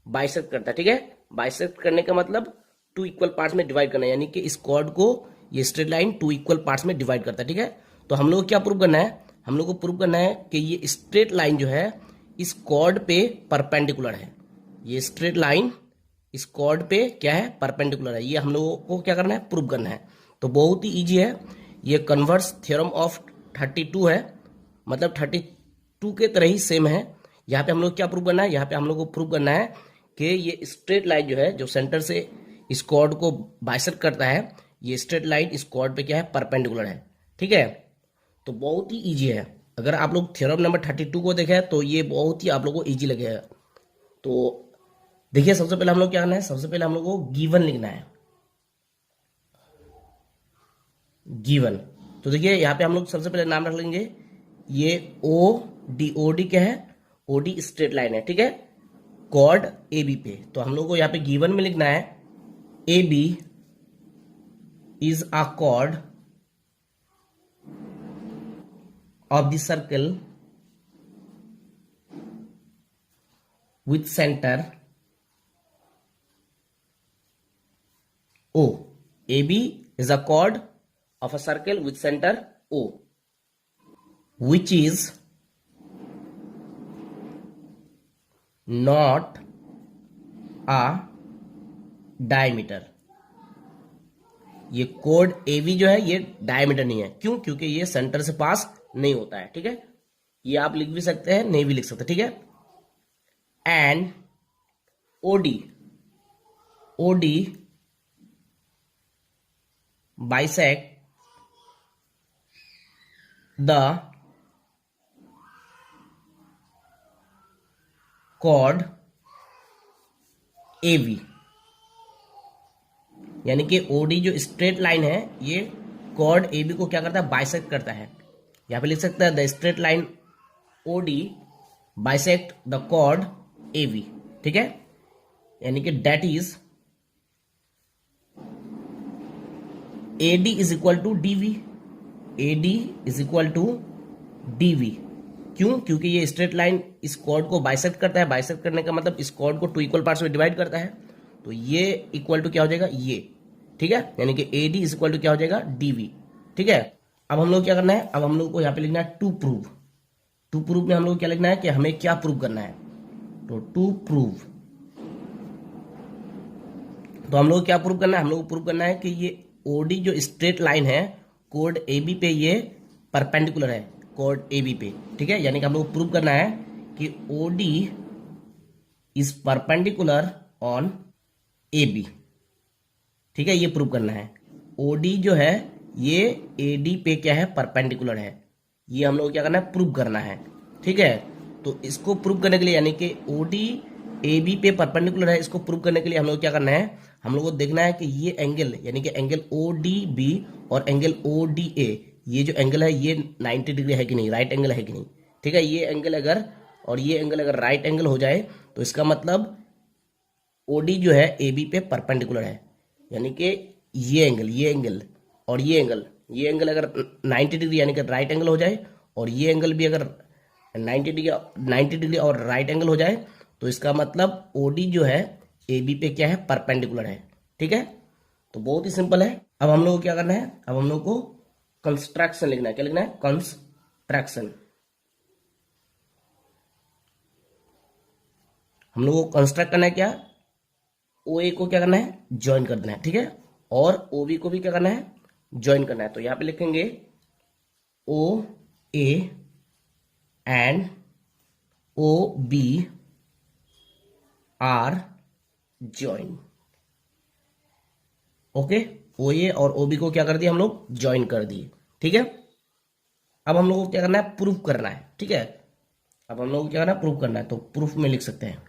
बाइसेक्ट करता है। ठीक है, बाइसेक्ट करने का मतलब 2 इक्वल पार्ट्स में डिवाइड करना, यानी कि इस कॉर्ड को ये स्ट्रेट लाइन 2 इक्वल पार्ट्स में डिवाइड करता है। ठीक है, तो हम लोग को क्या प्रूव करना है, हम लोग को प्रूव करना है कि ये स्ट्रेट लाइन जो है इस कॉर्ड पे परपेंडिकुलर है। ये स्ट्रेट लाइन इस कॉर्ड पे क्या है परपेंडिकुलर है, ये हम लोगों को क्या करना है प्रूव करना है। तो बहुत ही इजी है, ये कन्वर्स थ्योरम ऑफ 32 है, मतलब 32 के तरह ही सेम है। यहाँ पे हम लोग क्या प्रूव करना है, यहाँ पे हम लोग को प्रूव करना है कि ये स्ट्रेट लाइन जो है जो सेंटर से इस कॉर्ड को बाइसेक्ट करता है, ये स्ट्रेट लाइन इस कॉर्ड पे क्या है परपेंडिकुलर है। ठीक है, तो बहुत ही इजी है। अगर आप लोग थ्योरम नंबर 32 को देखें तो ये बहुत ही आप लोगों को इजी लगेगा। तो देखिए सबसे पहले हम लोग क्या करना है, सबसे पहले हम लोग को गिवन लिखना है, गिवन। तो देखिए यहाँ पे हम लोग सबसे पहले नाम रख लेंगे, ये ओ डी क्या है, ओ डी स्ट्रेट लाइन है। ठीक है, कॉर्ड ए बी पे, तो हम लोग को यहाँ पे गिवन में लिखना है A B is a chord of the circle with center O. AB is a chord of a circle with center O, which is not a diameter. ये कोड AB जो है ये डायमीटर नहीं है, क्यों, क्योंकि ये सेंटर से पास नहीं होता है। ठीक है, ये आप लिख भी सकते हैं नहीं भी लिख सकते। ठीक है, and OD bisect the chord AB, यानी कि ओडी जो स्ट्रेट लाइन है ये कॉर्ड एबी को क्या करता है बाइसेक्ट करता है। यहां पे लिख सकता है the straight line OD bisect the chord AB. ठीक है, यानी कि that is AD is equal to DV, AD is equal to DV. क्यों, क्योंकि ये स्ट्रेट लाइन इस कॉर्ड को बाइसेक्ट करता है, बाइसेक्ट करने का मतलब इस कॉर्ड को 2 इक्वल पार्ट्स में डिवाइड करता है। तो ये इक्वल टू क्या हो जाएगा, ये, ठीक है, यानी कि AD इज इक्वल टू क्या हो जाएगा, DV, ठीक है। अब हम लोग क्या करना है, अब हम लोग को यहाँ पे लिखना है टू प्रूव। टू प्रूव में हम लोग क्या लिखना है कि हमें क्या प्रूव करना है, तो टू प्रूव, तो हम लोग क्या प्रूव करना है, हम लोग प्रूव करना है कि ये OD जो स्ट्रेट लाइन है कोड AB पे ये परपेंडिकुलर है कोड AB पे, ठीक है, यानी कि हम लोग प्रूव करना है कि OD is perpendicular on AB, ठीक है, ये प्रूव करना है। OD जो है ये AD पे क्या है, परपेंडिकुलर है, ये हम लोग क्या करना है, प्रूव करना है, ठीक है। तो इसको प्रूव करने के लिए यानी कि OD AB पे परपेंडिकुलर है, इसको प्रूव करने के लिए हम लोग क्या करना है, हम लोग को देखना है कि ये एंगल यानी कि एंगल ODB और एंगल ODA, ये जो एंगल है ये 90 डिग्री है कि नहीं, राइट एंगल है कि नहीं, ठीक है। ये एंगल अगर और ये एंगल अगर राइट एंगल हो जाए तो इसका मतलब OD जो है AB पे परपेंडिकुलर है, यानी कि ये एंगल और ये एंगल अगर 90 डिग्री यानी कि राइट एंगल हो जाए और ये एंगल भी अगर 90 डिग्री और राइट एंगल हो जाए तो इसका मतलब OD जो है AB पे क्या है, परपेंडिकुलर है, ठीक है। तो बहुत ही सिंपल है। अब हम लोग को क्या करना है, अब हम लोग को कंस्ट्रक्शन लिखना है, क्या लिखना है, कंस्ट्रक्शन। हम लोग को कंस्ट्रक्ट करना है क्या, OA को क्या करना है, ज्वाइन कर देना है, ठीक है, और OB को भी क्या करना है, ज्वाइन करना है। तो यहां पे लिखेंगे OA and OB are join, okay. OA और OB को क्या कर दिया, हम लोग ज्वाइन कर दिए, ठीक है। अब हम लोग को क्या करना है, प्रूफ करना है, ठीक है। अब हम लोग को क्या करना है, प्रूफ करना है, तो प्रूफ में लिख सकते हैं।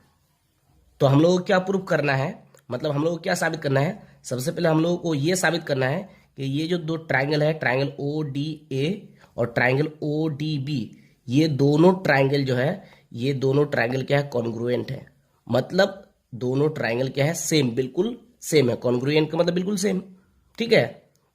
तो हम लोग को क्या प्रूफ करना है, मतलब हम लोग को क्या साबित करना है, सबसे पहले हम लोगों को ये साबित करना है कि ये जो दो ट्राइंगल है, ट्राइंगल ODA और ट्राइंगल ODB, ये दोनों ट्राइंगल जो है, ये दोनों ट्राइंगल क्या है, कॉन्ग्रुएंट है, मतलब दोनों ट्राइंगल क्या है, सेम, बिल्कुल सेम है। कॉन्ग्रुएंट का मतलब बिल्कुल सेम, ठीक है।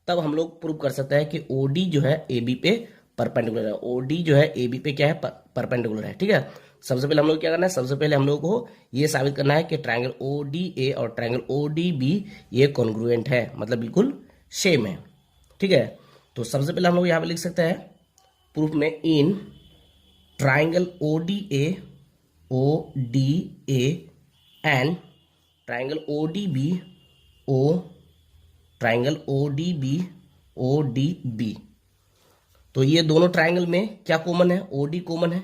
तब हम लोग प्रूव कर सकते हैं कि OD जो है AB पे परपेंडिकुलर है, OD जो है AB पे क्या है, परपेंडिकुलर है, ठीक है। सबसे पहले हम लोग क्या करना है, सबसे पहले हम लोग को ये साबित करना है कि ट्राइंगल ODA और ट्राइंगल ODB ये कॉन्ग्रुएंट है, मतलब बिल्कुल सेम है, ठीक है। तो सबसे पहले हम लोग यहाँ पे लिख सकते हैं प्रूफ में, in triangle ODA and triangle ODB तो ये दोनों ट्राइंगल में क्या कॉमन है, OD कॉमन है,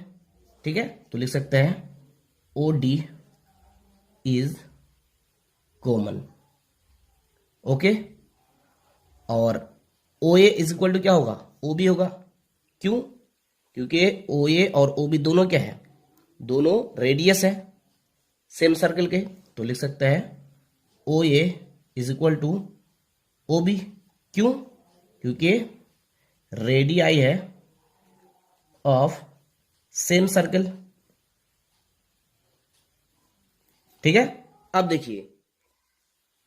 ठीक है। तो लिख सकते हैं OD इज कॉमन, ओके। और OA इज इक्वल टू क्या होगा, OB होगा, क्यों, क्योंकि OA और OB दोनों क्या है, दोनों रेडियस है सेम सर्कल के। तो लिख सकते हैं OA is equal to OB, क्यों, क्योंकि रेडियाई है ऑफ सेम सर्कल, ठीक है। अब देखिए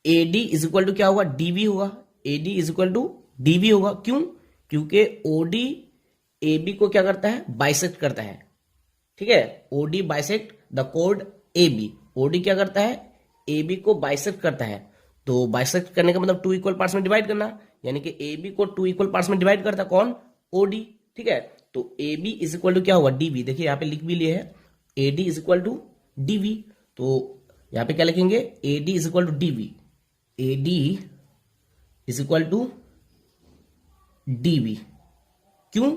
AD इज इक्वल टू क्या होगा, DV होगा, AD is equal to DV होगा, क्यों, क्योंकि OD AB को क्या करता है, बाइसेक्ट करता है, ठीक है। OD bisect the code AB, OD क्या करता है, AB को बाइसेक्ट करता है। तो बाइसेक्ट करने का मतलब 2 इक्वल पार्ट्स में डिवाइड करना, यानी कि AB को 2 इक्वल पार्ट्स में डिवाइड करता कौन, OD, ठीक है। तो AB इज इक्वल टू क्या होगा, DV, देखिए यहाँ पे लिख भी लिए है AD is equal to DV। तो यहाँ पे क्या लिखेंगे, AD is equal to DV, AD is equal to DV, क्यों,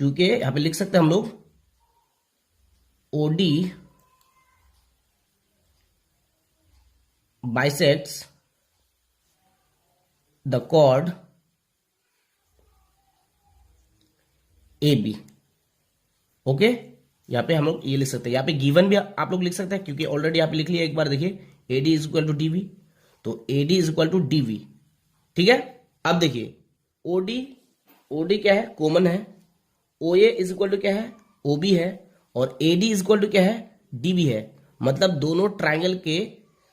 क्योंकि यहाँ पे लिख सकते हैं हम लोग OD bisects the chord AB, okay. यहाँ पे हम लोग ये लिख सकते हैं, यहाँ पे गिवन भी आप लोग लिख सकते हैं क्योंकि ऑलरेडी यहाँ पे लिख लिया एक बार, देखिए AD is equal to DV, तो AD is equal to DV, ठीक है। अब देखिए OD क्या है, कॉमन है, OA इज इक्वल टू क्या है, OB है, और AD इज इक्वल टू क्या है, DV है, मतलब दोनों ट्राइंगल के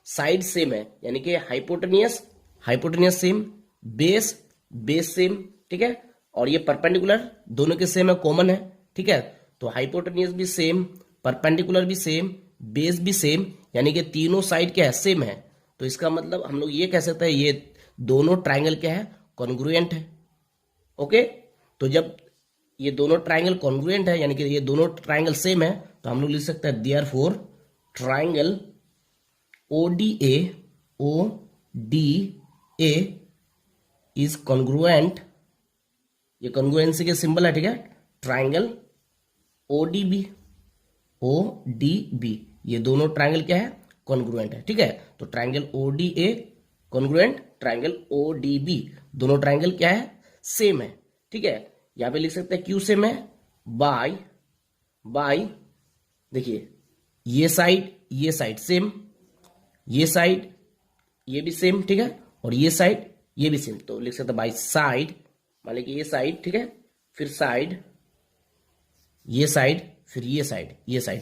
साइड सेम है, यानी कि हाइपोटेनियस सेम, बेस सेम, ठीक है, और ये परपेंडिकुलर दोनों के सेम है, कॉमन है, ठीक है। तो हाइपोटेनियस भी सेम, परपेंडिकुलर भी सेम, बेस भी सेम, यानी कि तीनों साइड क्या है, सेम है। तो इसका मतलब हम लोग ये कह सकते हैं ये दोनों ट्राइंगल क्या है, कॉन्ग्रुएंट है। ओके, तो जब ये दोनों ट्राइंगल कॉन्ग्रुएंट है यानी कि ये दोनों ट्राइंगल सेम है, तो हम लोग लिख सकते हैं therefore triangle ODA ODA is congruent, ये कॉन्ग्रुएंसी के सिंबल है, ठीक है। ट्राइंगल ODB ODB ये दोनों ट्राइंगल क्या है, कॉन्ग्रुएंट है, ठीक है। तो triangle ODA congruent, triangle ODB दोनों ट्राइंगल क्या है, सेम है, ठीक है। यहां पे लिख सकते हैं क्यों सेम है, बाय देखिए ये साइड सेम, ये साइड ये भी सेम, ठीक है, और ये साइड ये भी सेम, तो लिख सकते हैं बाय साइड, मान कि ये साइड, ठीक है, फिर साइड, ये साइड, फिर ये साइड,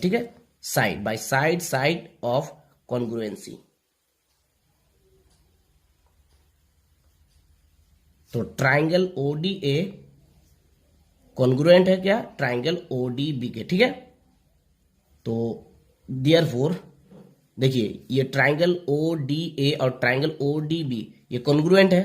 ठीक है, side by side of congruency. तो ट्राइंगल ODA कॉन्ग्रुएंट है क्या, ट्राइंगल ODB के, ठीक है। तो देयरफॉर देखिए ये ट्राइंगल ODA और ट्राइंगल ODB ये कॉन्ग्रुएंट है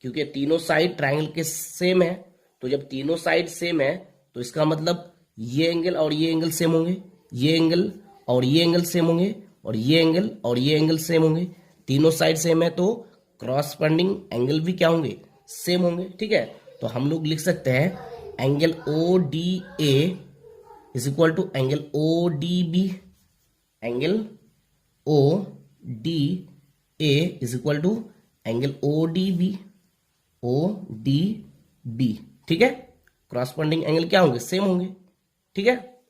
क्योंकि तीनों साइड ट्राइंगल के सेम है। तो जब तीनों साइड सेम है तो इसका मतलब ये एंगल और ये एंगल सेम होंगे, ये एंगल और ये एंगल सेम होंगे, और ये एंगल और ये एंगल सेम होंगे। तीनों साइड सेम है तो क्रॉसपेंडिंग एंगल भी क्या होंगे, सेम होंगे, ठीक है। तो हम लोग लिख सकते हैं angle ODA is equal to angle ODB, angle ODA is equal to angle ODB, ठीक है। क्रॉसपेंडिंग एंगल क्या होंगे, सेम होंगे, ठीक है।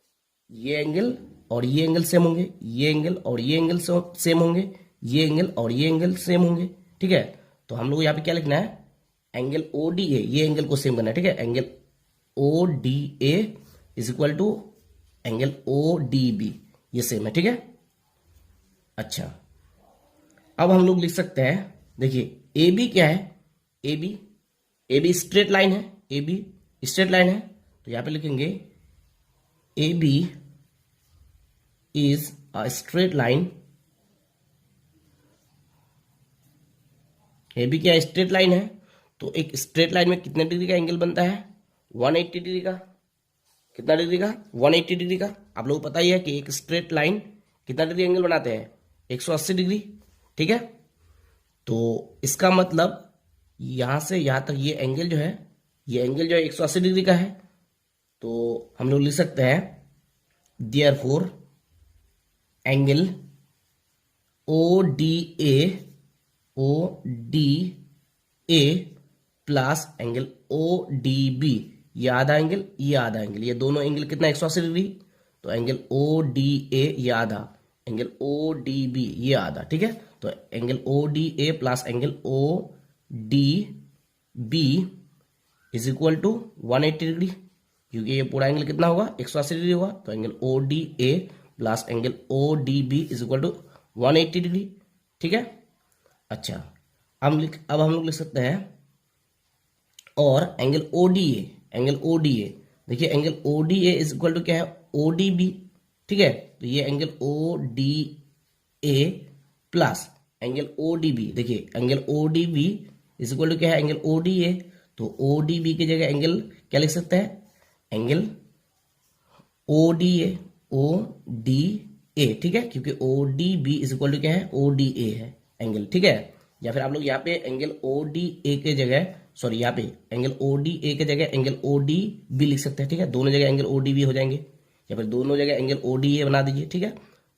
ये एंगल और ये एंगल सेम होंगे, ये एंगल और ये एंगल सेम होंगे, ये एंगल और ये एंगल सेम होंगे, ठीक है। तो हम लोग यहाँ पे क्या लिखना है, एंगल ODA ये एंगल को सेम करना है, ठीक है। Angle ODA is equal to angle ODB ये सेम है, ठीक है। अच्छा, अब हम लोग लिख सकते हैं, देखिए AB क्या है, AB स्ट्रेट लाइन है, AB स्ट्रेट लाइन है, तो यहां पे लिखेंगे AB is a straight line. AB क्या स्ट्रेट लाइन है, तो एक स्ट्रेट लाइन में कितने डिग्री का एंगल बनता है, 180 डिग्री का। कितना डिग्री का, 180 डिग्री का। आप लोगों को पता ही है कि एक स्ट्रेट लाइन कितना डिग्री एंगल बनाते हैं, 180 डिग्री, ठीक है। तो इसका मतलब यहां से यहां तक ये एंगल जो है, ये एंगल जो है 180 डिग्री का है। तो हम लोग लिख सकते हैं therefore angle ODA plus angle ODB, ये आधा एंगल, ये आधा एंगल, ये दोनों एंगल कितना 180 डिग्री, तो एंगल ODA ये आधा, एंगल ODB ये आधा, ठीक है। तो angle ODA plus angle ODB is equal to 180 degree, क्योंकि ये पूरा एंगल कितना होगा, 180 डिग्री होगा। तो angle ODA plus angle ODB is equal to 180 degree, ठीक है। अच्छा, अब हम लोग लिख सकते हैं और एंगल ODA, देखिए angle ODA is equal to क्या है, ODB, ठीक है। तो ये angle ODA plus angle ODB, देखिए angle ODB is equal to क्या है, एंगल ODA। तो ODB की जगह एंगल क्या लिख सकते हैं, एंगल ODA, ठीक है, क्योंकि ODB इज इक्वल टू क्या है, ODA है एंगल, ठीक है। या फिर आप लोग यहाँ पे एंगल ODA के जगह, सॉरी यहाँ पे एंगल ODA के जगह एंगल ODB लिख सकते हैं, ठीक है। दोनों जगह एंगल ODB हो जाएंगे, या फिर दोनों जगह एंगल ODA बना दीजिए, ठीक है।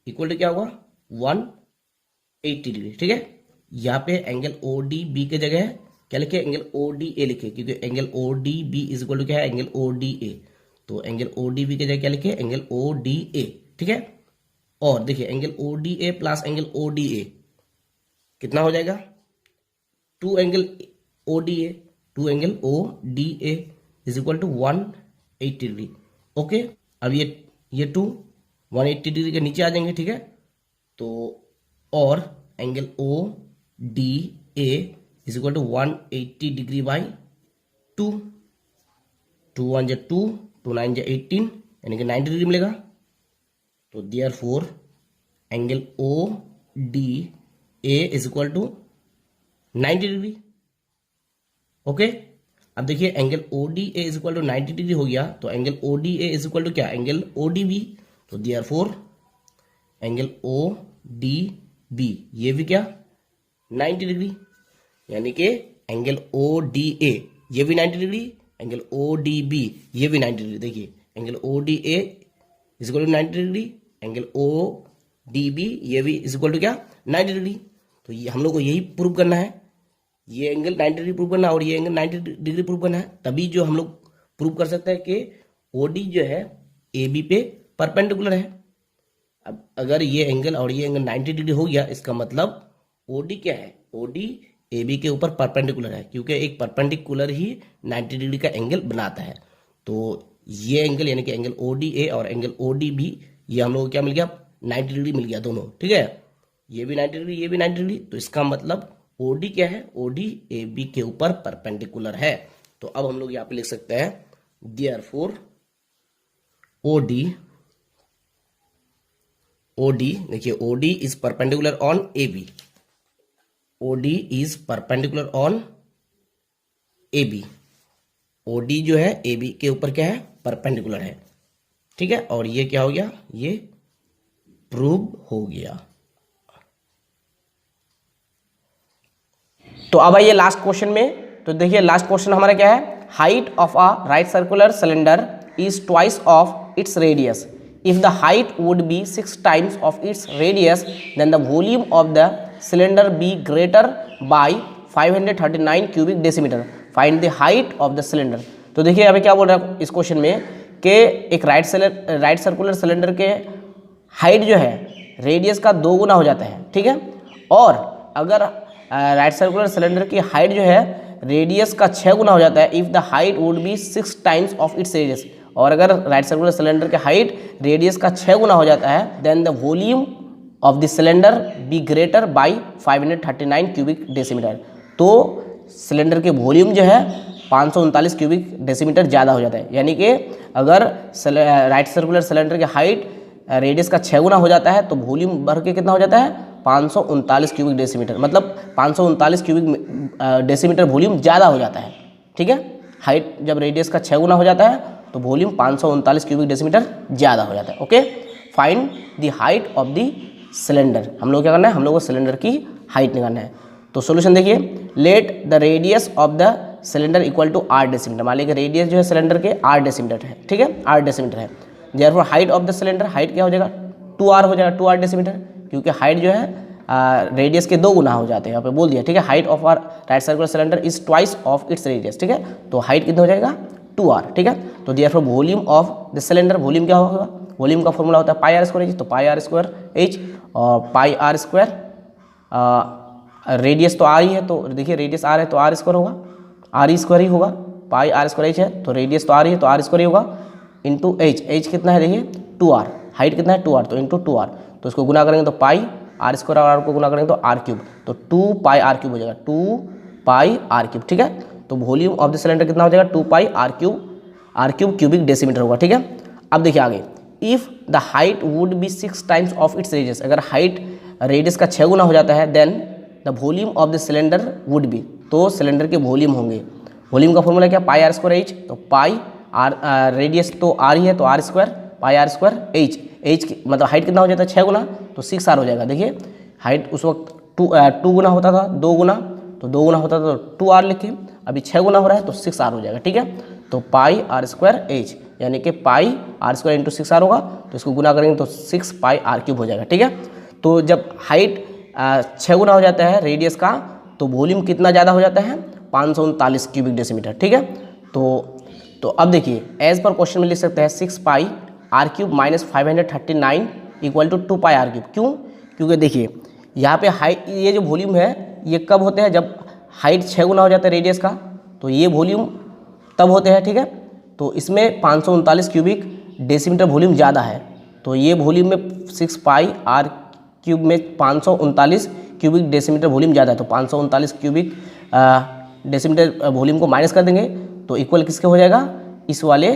इक्वल टू क्या होगा, 180 डिग्री, ठीक है। यहाँ पे एंगल ODB के जगह क्या लिखे, एंगल ODA लिखे, क्योंकि angle ODB is equal to क्या है, एंगल ODA। तो एंगल ODB के जगह क्या लिखे, एंगल ODA, ठीक है। और देखिए angle ODA plus angle ODA कितना हो जाएगा, 2 angle ODA is equal to 180 degree, okay. अब ये 2 180 डिग्री के नीचे आ जाएंगे, ठीक है। तो और angle ODA is equal to 180 degree by 2, 2 1 जा 2, 2 9 जा 18, यानी कि 90 डिग्री मिलेगा। तो therefore angle ODA A is equal to 90 degree. Okay, अब देखिए angle O D A is equal to 90 degree हो गया, तो angle O D A is equal to क्या, एंगल ओ डी बी। तो therefore angle O D B ये भी क्या 90 डिग्री, यानी कि एंगल ओ डी ए ये भी 90 degree, angle O D B ये भी 90 डिग्री। देखिए angle O D A is equal to 90 degree, angle O D B ये भी इज इक्वल टू क्या 90 डिग्री। तो ये हम लोग को यही प्रूव करना है, ये एंगल 90 डिग्री प्रूव करना है और ये एंगल 90 डिग्री प्रूव करना है, तभी जो हम लोग प्रूव कर सकते हैं कि ओ डी जो है ए बी पे परपेंडिकुलर है। अब अगर ये एंगल और ये एंगल 90 डिग्री हो गया, इसका मतलब ओ डी क्या है, ओ डी ए बी के ऊपर परपेंडिकुलर है, क्योंकि एक परपेंडिकुलर ही 90 डिग्री का एंगल बनाता है। तो ये एंगल यानी कि एंगल ओ डी ए और एंगल ओ डी बी ये हम लोग को क्या मिल गया 90 डिग्री मिल गया दोनों, ठीक है। ये भी 90 डिग्री ये भी 90 डिग्री, तो इसका मतलब ओ डी क्या है, ओ डी ए बी के ऊपर परपेंडिकुलर है। तो अब हम लोग यहाँ पे लिख सकते हैं देयरफॉर ओ डी देखिए O D is perpendicular on A B, O D is perpendicular on A B, O D जो है ए बी के ऊपर क्या है परपेंडिकुलर है, ठीक है। और ये क्या हो गया, ये प्रूव हो गया। तो अब आइए लास्ट क्वेश्चन में। तो देखिए लास्ट क्वेश्चन हमारा क्या है, height of a right circular cylinder is twice of its radius. If the height would be 6 times of its radius, then the volume of the cylinder be greater by 539 cubic decimeter. Find the height of the cylinder. तो देखिए अभी क्या बोल रहा है इस question में कि एक राइट सर्कुलर सिलेंडर के हाइट जो है रेडियस का 2 गुना हो जाता है, ठीक है। और अगर राइट सर्कुलर सिलेंडर की हाइट जो है रेडियस का 6 गुना हो जाता है, if the height would be 6 times of its radius. और अगर राइट सर्कुलर सिलेंडर की हाइट रेडियस का 6 गुना हो जाता है, then the volume of the cylinder be greater by 539 cubic decimetre. तो सिलेंडर के वॉल्यूम जो है 539 क्यूबिक डेसीमीटर ज़्यादा हो जाता है। यानी कि अगर राइट सर्कुलर सिलेंडर की हाइट रेडियस का 6 गुना हो जाता है तो वॉल्यूम बढ़ के कितना हो जाता है 539 क्यूबिक डेसीमीटर, मतलब 539 क्यूबिक डेसीमीटर वॉल्यूम ज़्यादा हो जाता है, ठीक है। हाइट जब रेडियस का 6 गुना हो जाता है तो वॉल्यूम 539 क्यूबिक डेसीमीटर ज़्यादा हो जाता है। Okay, find the height of the cylinder. हम लोग क्या करना है, हम लोग को सिलेंडर की हाइट निकालना है। तो सॉल्यूशन देखिए, let the radius of the cylinder equal to 8 decimetre. मान लीजिए रेडियस जो है सिलेंडर के 8 डेसीमीटर है, ठीक है, 8 डेसीमीटर है। Therefore height of the cylinder, height क्या हो जाएगा 2r हो जाएगा, 2r डेसीमीटर, क्योंकि हाइट जो है रेडियस के 2 गुना हो जाते हैं, यहाँ पे बोल दिया, ठीक है। Height of our right circular cylinder is twice of its radius, ठीक है। तो हाइट कितना हो जाएगा 2r, ठीक है। तो therefore volume of the cylinder, volume क्या होगा, वॉल्यूम का फॉर्मूला होता है पाई आर स्क्वायर एच, तो पाई आर स्क्वायर एच और पाई आर स्क्वायर, रेडियस तो आर ही है, तो देखिए रेडियस आर है तो आर स्क्वायर होगा, आर स्क्वायर ही होगा। पाई आर स्क्वायर एच है तो रेडियस तो आर ही है तो आर स्क्वायर ही होगा, इंटू एच, एच कितना है देखिए 2r, हाइट कितना है 2r, तो इंटू 2r, तो इसको गुना करेंगे तो पाई आर स्क्वायर और आर को गुना करेंगे तो आर क्यूब, तो 2 पाई आर क्यूब हो जाएगा, 2 पाई आर क्यूब, ठीक है। तो वॉल्यूम ऑफ द सिलेंडर कितना हो जाएगा 2 pi R cube cubic decimetre होगा, ठीक है। अब देखिए आगे, if the height would be 6 times of its radius, अगर हाइट रेडियस का 6 गुना हो जाता है, then the volume of the cylinder would be, तो सिलेंडर के वॉल्यूम होंगे। वॉल्यूम का फॉर्मूला क्या, पाई आर स्क्वायर एच, तो पाई आर रेडियस तो आर ही है तो R square, pi R square H, H मतलब हाइट कितना हो जाता है 6 गुना, तो 6r हो जाएगा। देखिए हाइट उस वक्त 2 गुना होता था, 2 गुना, तो 2 गुना होता था तो 2r लिखे, अभी 6 गुना हो रहा है तो 6r हो जाएगा, ठीक है। तो पाई आर स्क्वायर एच यानी कि पाई आर स्क्वायर इंटू 6r होगा, तो इसको गुना करेंगे तो 6 पाई आर क्यूब हो जाएगा, ठीक है। तो जब हाइट 6 गुना हो जाता है रेडियस का, तो वॉल्यूम कितना ज़्यादा हो जाता है 539 क्यूबिक डेसीमीटर, ठीक है। तो अब देखिए एज पर क्वेश्चन में लिख सकते हैं 6 pi R cube minus 539 equal to 2 pi R cube. क्यों, क्योंकि देखिए यहाँ पे हाइट, ये जो वॉल्यूम है ये कब होते हैं, जब हाइट 6 गुना हो जाता है रेडियस का, तो ये वॉल्यूम तब होते हैं, ठीक है। तो इसमें 539 क्यूबिक डेसीमीटर वॉल्यूम ज़्यादा है, तो ये वॉल्यूम में 6 पाई आर क्यूब में 539 क्यूबिक डेसीमीटर वॉल्यूम ज़्यादा है, तो 539 क्यूबिक डेसीमीटर वॉल्यूम को माइनस कर देंगे तो इक्वल किसके हो जाएगा, इस वाले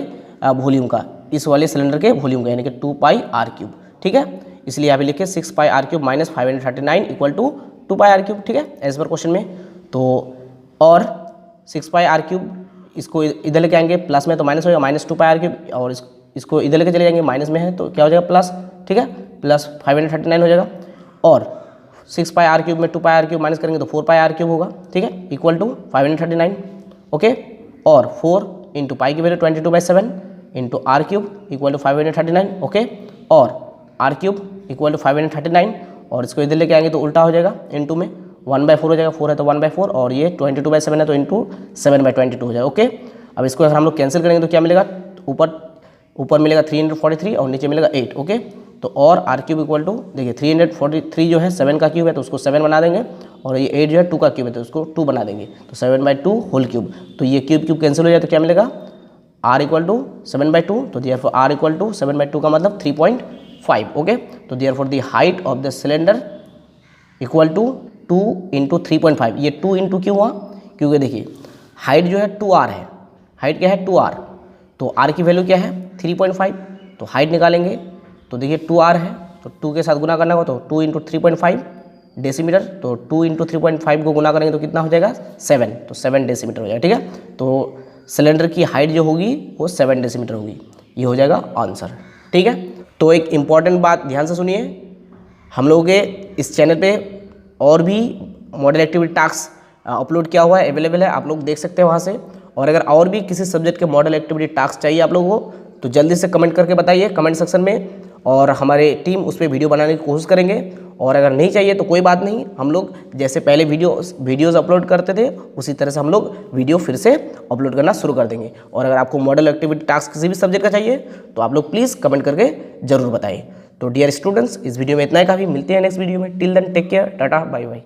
वॉल्यूम का, इस वाले सिलेंडर के वॉल्यूम का, यानी कि 2 पाई आर क्यूब, ठीक है। इसलिए यहाँ पे लिखे 6 pi R cube minus 539 equal to 2 pi R cube, ठीक है, एज पर क्वेश्चन में। तो और 6 पाई आर क्यूब, इसको इधर लेके आएंगे प्लस में तो माइनस हो जाएगा, माइनस 2 पाई आर क्यूब, और इसको इधर लेके चले जाएंगे, माइनस में है तो क्या हो जाएगा प्लस, ठीक है, प्लस 539 हो जाएगा। और 6 पाई आर क्यूब में 2 पाई आर क्यूब माइनस करेंगे तो 4 पाई आर क्यूब होगा, ठीक है, इक्वल टू 539, ओके। और 4 इंटू पाई की value 22/7 into R cube equal to 539, okay. और आर क्यूब इक्वल टू 539, और इसको इधर लेके आएंगे तो उल्टा हो जाएगा, इंटू में 1/4 हो जाएगा, 4 है तो 1/4, और ये 22/7 है तो इंटू 7/22 हो जाएगा, ओके। अब इसको अगर हम लोग कैंसिल करेंगे तो क्या मिलेगा, ऊपर मिलेगा 343 और नीचे मिलेगा 8, ओके। तो और आर क्यूब इक्वल टू, देखिए 343 जो है 7 का क्यूब है तो उसको 7 बना देंगे, और ये 8 जो है 2 का क्यूब है तो उसको 2 बना देंगे, तो 7/2 होल क्यूब। तो ये क्यूब कैंसिल हो जाए तो क्या मिलेगा, आर इक्वल टू 7/2, तो देयरफॉर आर इक्वल टू 7/2 का मतलब 3.5, ओके। तो therefore the height of the cylinder equal to 2 into 3.5, ये 2 इंटू क्यों हुआ, क्योंकि देखिए हाइट जो है 2r है, हाइट क्या है 2r, तो r की वैल्यू क्या है 3.5, तो हाइट निकालेंगे तो देखिए 2r है तो 2 के साथ गुना करना होगा तो 2 इंटू 3.5 डेसीमीटर, तो 2 इंटू 3.5 को गुना करेंगे तो कितना हो जाएगा 7, तो 7 डेसीमीटर हो जाएगा, ठीक है। तो सिलेंडर की हाइट जो होगी वो 7 डेसीमीटर होगी, ये हो जाएगा आंसर, ठीक है। तो एक इम्पॉर्टेंट बात ध्यान से सुनिए, हम लोगों के इस चैनल पे और भी मॉडल एक्टिविटी टास्क अपलोड किया हुआ है, अवेलेबल है, आप लोग देख सकते हैं वहाँ से। और अगर और भी किसी सब्जेक्ट के मॉडल एक्टिविटी टास्क चाहिए आप लोगों को तो जल्दी से कमेंट करके बताइए कमेंट सेक्शन में, और हमारे टीम उस पर वीडियो बनाने की कोशिश करेंगे। और अगर नहीं चाहिए तो कोई बात नहीं, हम लोग जैसे पहले वीडियोज़ अपलोड करते थे उसी तरह से हम लोग वीडियो फिर से अपलोड करना शुरू कर देंगे। और अगर आपको मॉडल एक्टिविटी टास्क किसी भी सब्जेक्ट का चाहिए तो आप लोग प्लीज़ कमेंट करके ज़रूर बताइए। तो डियर स्टूडेंट्स, इस वीडियो में इतना ही काफ़ी, मिलते हैं नेक्स्ट वीडियो में। टिल देन टेक केयर, टाटा बाय बाय।